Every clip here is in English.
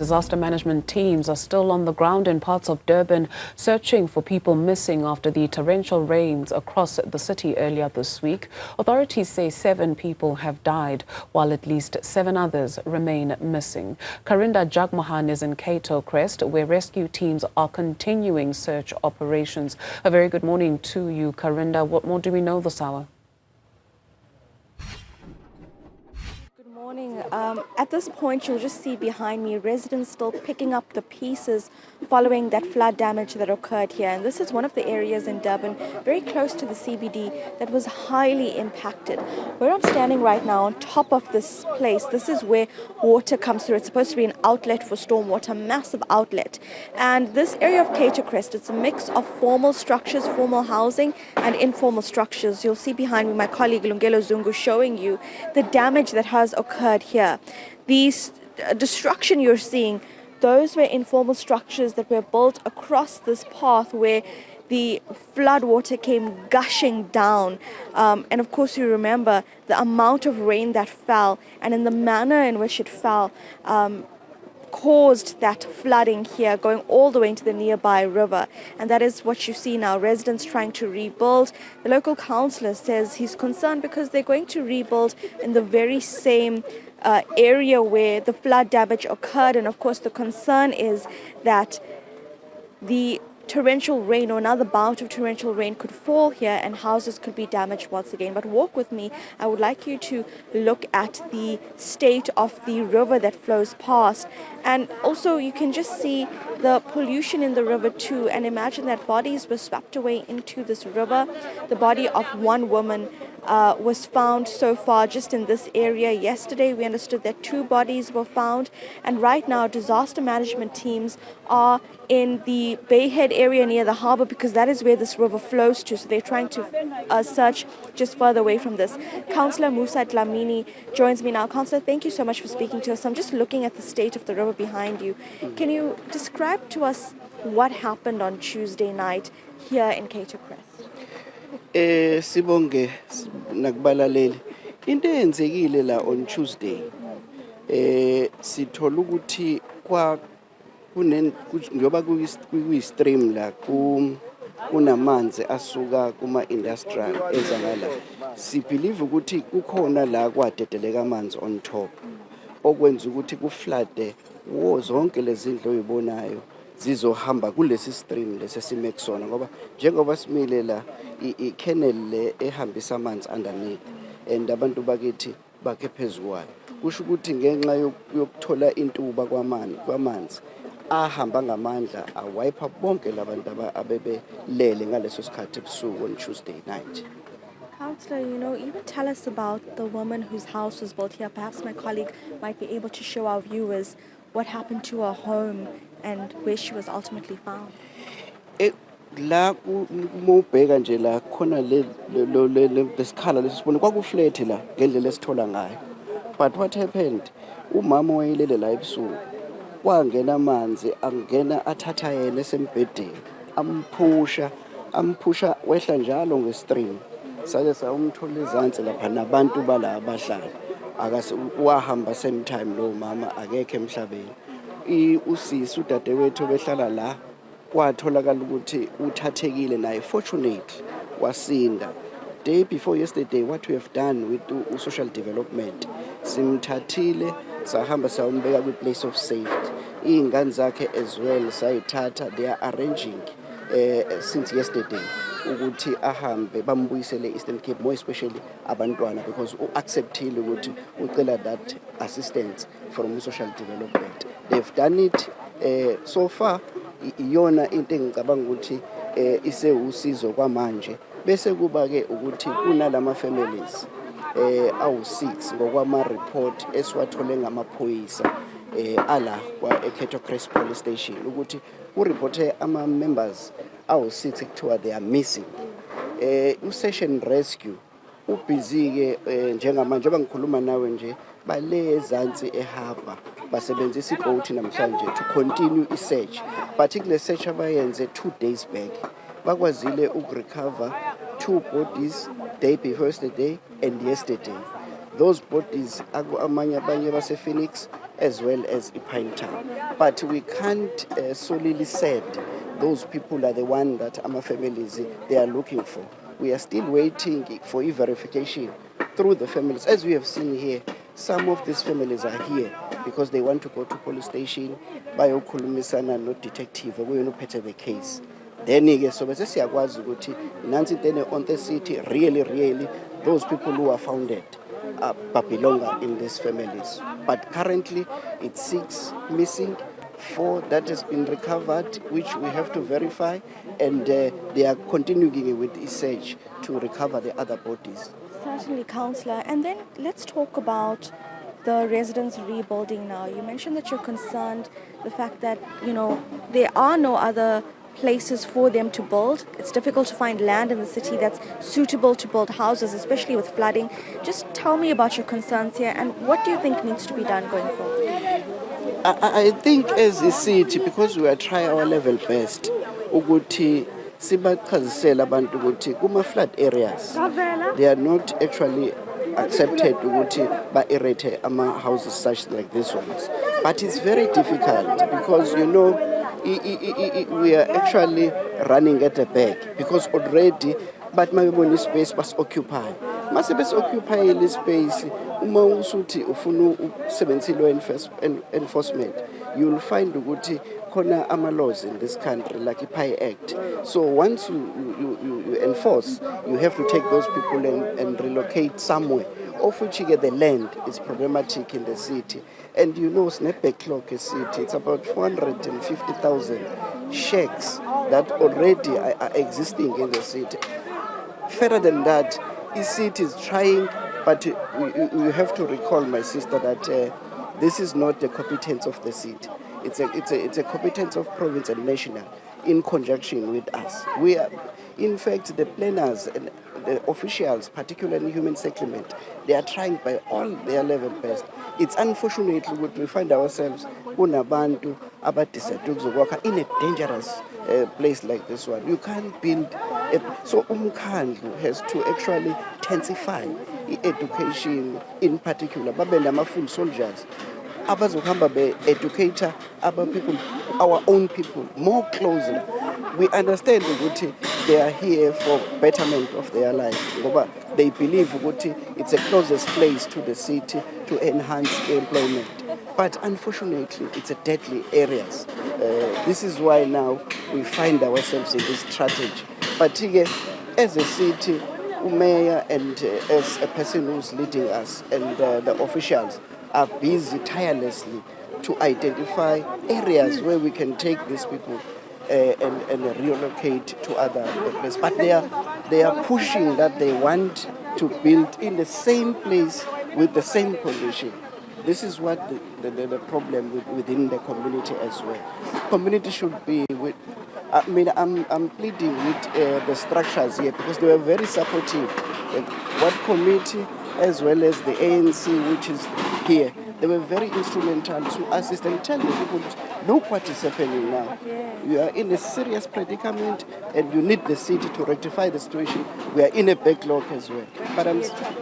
Disaster management teams are still on the ground in parts of Durban searching for people missing after the torrential rains across the city earlier this week. Authorities say 7 people have died, while at least 7 others remain missing. Karinda Jagmohan is in Cato Crest, where rescue teams are continuing search operations. A very good morning to you, Karinda. What more do we know this hour? Morning. At this point, you'll just see behind me residents still picking up the pieces following that flood damage that occurred here. And this is one of the areas in Durban, very close to the CBD, that was highly impacted. Where I'm standing right now, on top of this place, this is where water comes through. It's supposed to be an outlet for stormwater, massive outlet. And this area of Cato Crest, it's a mix of formal structures, formal housing, and informal structures. You'll see behind me my colleague Lungelo Zungu showing you the damage that has occurred here. These destruction you're seeing, those were informal structures that were built across this path where the flood water came gushing down. And of course you remember the amount of rain that fell and in the manner in which it fell caused that flooding here, going all the way into the nearby river. And that is what you see now, residents trying to rebuild. The local councillor says he's concerned because they're going to rebuild in the very same area where the flood damage occurred. And of course the concern is that the torrential rain or another bout of torrential rain could fall here and houses could be damaged once again. But walk with me. I would like you to look at the state of the river that flows past, and also you can just see the pollution in the river too, and imagine that bodies were swept away into this river. The body of one woman was found so far just in this area. Yesterday we understood that 2 bodies were found, and right now disaster management teams are in the Bayhead area near the harbour because that is where this river flows to. So they're trying to search just further away from this. Councillor Musa Dlamini joins me now. Councillor, thank you so much for speaking to us. I'm just looking at the state of the river behind you. Can you describe to us what happened on Tuesday night here in Cato Crest? Sibonge nakubalaleli into eyenzekile la on Tuesday sithola ukuthi njoba kuyi-stream la kunamanzi asuka kuma industrial ezangala sibelieve ukuthi kukhona la kwadedeleka amanzi on top okwenza ukuthi kuflade zonke lezi ndlu oyibonayo zizohamba kulesi stream lesesime kusona ngoba njengoba simile la i-canal le ehambisa amanzi underneath and abantu bakithi bakhe phezukwayo kusho ukuthi ngenxa yokuthola intuba kwamanzi ahamba ngamandla awipe bonke labantu abebelele ngaleso sikhathi ebusuku on Tuesday night. Councillor, even tell us about the woman whose house was built here. Perhaps my colleague might be able to show our viewers what happened to her home and where she was ultimately found. La mubheka nje la khona lesikhala lesibone kwakuflat la ngendlela esithola ngayo, but what happened, umama wayelele la ebusuku kwangena amanzi angena athatha yena esembhedeni amphusha wehla njalo ngestream sake sawumthola ezantsi lapha nabantu bala abahlala akase wahamba same time lo mama akekho emhlabeni. Usisi udadewethu behlala la kwatholakala ukuthi uthathekile naye, fortunately wasinda. Day before yesterday, what we have done with social development, simthathile sahamba sayombeka kwi place of safety. Iy'ngane zakhe as well sayithatha, they are arranging since yesterday ukuthi ahambe bambuyisele Eastern Cape, more especially abantwana, because acceptile ukuthi ucela that assistance from social development. They've done it so far. Iyona into engicabanga ukuthi ise usizo kwamanje bese kuba ke ukuthi kunalama families awu6 ngokwama report esiwathole ngamaphoyisa ala kwa Cato Crest police station ukuthi ureporte ama members awu6 ekuthiwa they are missing. U-session rescue ubusy ke njengamanje njengoba ngikhuluma nawe nje bale ezantsi eharbor basebenzisa iboat namhlanje to continue i-search, particularly search abayenze 2 days back bakwazile ukurecover 2 bodies day before yesterday and yesterday. Those bodies amanye abanye base Phoenix as well as Pine Town. But we can't solely say those people are the one that our families they are looking for. We are still waiting for verification through the families. As we have seen here, some of these families are here because they want to go to police station, bayokhulumisana no detective, kuyonophethe the case. Then so bese siyakwazi ukuthi nansi intene on the city really those people who are founded belong in these families. But currently it's 6 missing, 4 that has been recovered, which we have to verify, and they are continuing with the search to recover the other bodies. Certainly, Councillor. And then let's talk about the residents rebuilding now. You mentioned that you're concerned the fact that, there are no other places for them to build. It's difficult to find land in the city that's suitable to build houses, especially with flooding. Just tell me about your concerns here and what do you think needs to be done going forward? I think as a city, because we are trying our level best, ukuthi sibachazisela abantu ukuthi kuma flood areas they are not actually accepted ukuthi ba-erate ama houses such like this ones. But it's very difficult because we are actually running at the back because already but maybe space was occupied. Mase bes occupy the space uma usuthi ufuna ukusebenzisa law enforcement, you'll find ukuthi khona ama laws in this country like the PI Act. So once you enforce, you have to take those people and relocate somewhere. Of which you get the land is problematic in the city. And Snapback Clock city, it's about 450,000 shacks that already are existing in the city. Further than that, the city is trying, but you have to recall, my sister, that this is not the competence of the city. It's a competence of province and national in conjunction with us. We are, in fact, the planners and the officials, particularly in human settlement, they are trying by all their level best. It's unfortunate that we find ourselves in a dangerous place like this one. You can't build. So Umkhandlu has to actually intensify education, in particular. Babenda full soldiers. Abazohamba be-educator people, our own people, more closely. We understand that they are here for betterment of their life. They believe that it's the closest place to the city to enhance employment. But unfortunately, it's a deadly areas. This is why now we find ourselves in this strategy. But as a city, mayor and as a person who's leading us and the officials are busy tirelessly to identify areas where we can take these people and relocate to other places. But they are pushing that they want to build in the same place with the same condition. This is what the problem within the community as well. Community should be with. I'm pleading with the structures here because they were very supportive. What committee as well as the ANC, which is here, they were very instrumental to assist and tell the people, look what is happening now. You are in a serious predicament and you need the city to rectify the situation. We are in a backlog as well. But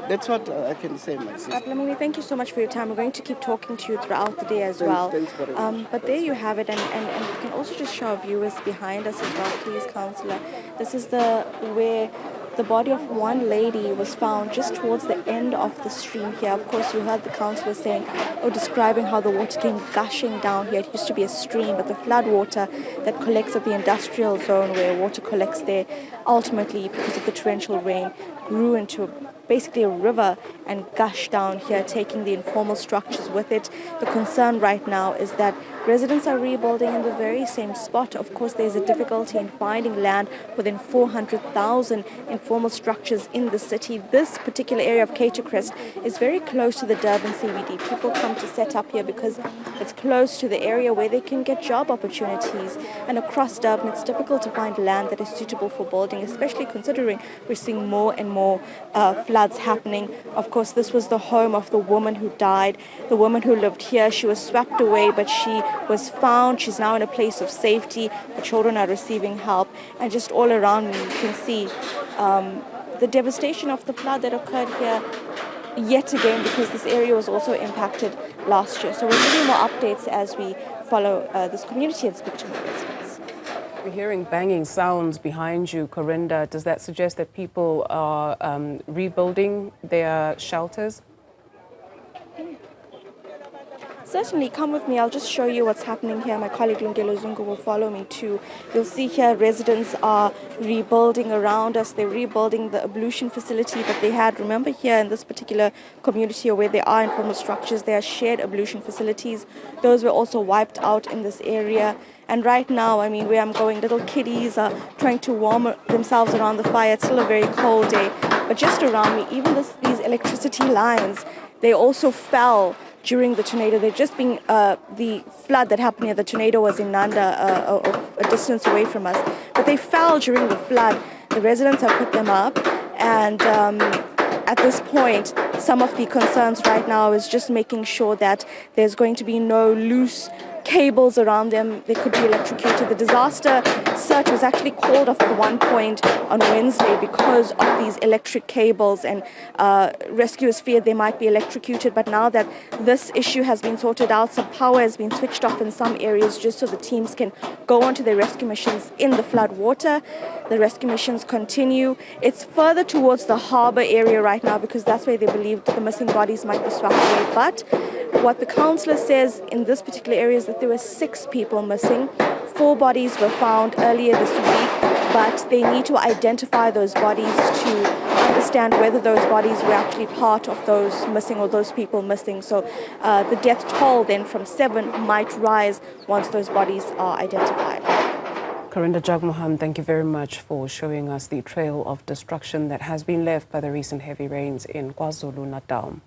that's what I can say, my sister. Thank you so much for your time. We're going to keep talking to you throughout the day as well. Thanks very much. But there you have it, and you can also just show our viewers behind us as well, please, Councillor. This is where the body of one lady was found just towards the end of the stream here. Of course, you heard the councillor saying or describing how the water came gushing down here. It used to be a stream, but the flood water that collects at the industrial zone where water collects there, ultimately, because of the torrential rain, grew into basically a river and gushed down here, taking the informal structures with it. The concern right now is that residents are rebuilding in the very same spot. Of course, there's a difficulty in finding land within 400,000 informal structures in the city. This particular area of Cato Crest is very close to the Durban CBD. People come to set up here because it's close to the area where they can get job opportunities. And across Durban, it's difficult to find land that is suitable for building, especially considering we're seeing more and more floods happening. Of course, this was the home of the woman who died, the woman who lived here. She was swept away, but she was found. She's now in a place of safety. The children are receiving help. And just all around me, you can see the devastation of the flood that occurred here yet again because this area was also impacted last year. So we'll give you more updates as we follow this community and speak to more residents. We're hearing banging sounds behind you, Karinda. Does that suggest that people are rebuilding their shelters? Certainly, come with me. I'll just show you what's happening here. My colleague Lungelo Zungu will follow me too. You'll see here residents are rebuilding around us. They're rebuilding the ablution facility that they had. Remember here in this particular community or where there are informal structures, there are shared ablution facilities. Those were also wiped out in this area. And right now, I mean, where I'm going, little kiddies are trying to warm themselves around the fire. It's still a very cold day. But just around me, even these electricity lines, they also fell during the tornado. They've just been, the flood that happened here, the tornado was in Nanda, a distance away from us. But they fell during the flood. The residents have put them up. And at this point, some of the concerns right now is just making sure that there's going to be no loose cables around them. They could be electrocuted. The disaster search was actually called off at one point on Wednesday because of these electric cables, and rescuers feared they might be electrocuted. But now that this issue has been sorted out, some power has been switched off in some areas just so the teams can go onto their rescue missions in the flood water. The rescue missions continue. It's further towards the harbour area right now because that's where they believed the missing bodies might be swept away. But what the councillor says in this particular area is that there were 6 people missing. 4 bodies were found earlier this week, but they need to identify those bodies to understand whether those bodies were actually part of those missing or those people missing. So the death toll then from 7 might rise once those bodies are identified. Karinda Jagmohan, thank you very much for showing us the trail of destruction that has been left by the recent heavy rains in KwaZulu-Natal.